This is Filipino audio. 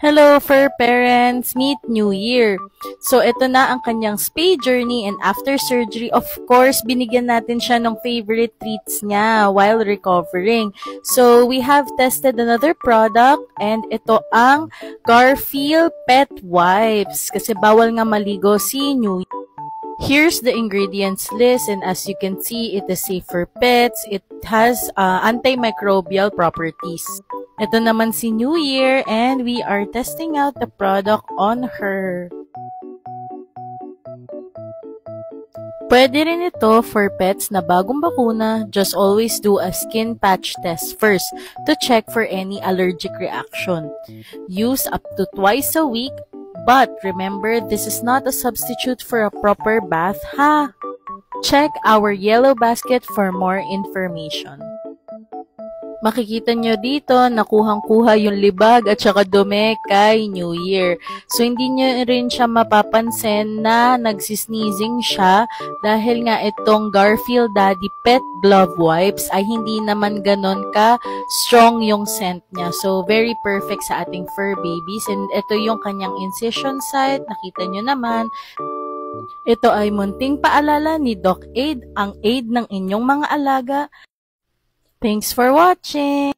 Hello, fur parents! Meet New Year! So, ito na ang kanyang spay journey and after surgery, of course, binigyan natin siya ng favorite treats niya while recovering. So, we have tested another product and ito ang Garfield Pet Wipes kasi bawal nga maligo si New Year. Here's the ingredients list and as you can see, it is safe for pets. It has antimicrobial properties. Ito naman si New Year and we are testing out the product on her. Pwede rin ito for pets na bagong bakuna. Just always do a skin patch test first to check for any allergic reaction. Use up to twice a week. But remember, this is not a substitute for a proper bath, ha? Check our yellow basket for more information. Makikita nyo dito, nakuhang-kuha yung libag at saka dumi kay New Year. So, hindi nyo rin siya mapapansin na nagsisneezing siya dahil nga itong Garfield Daddy Pet Glove Wipes ay hindi naman ganon ka-strong yung scent niya. So, very perfect sa ating fur babies. And ito yung kanyang incision site. Nakita nyo naman. Ito ay munting paalala ni Doc Aid, ang aid ng inyong mga alaga. Thanks for watching!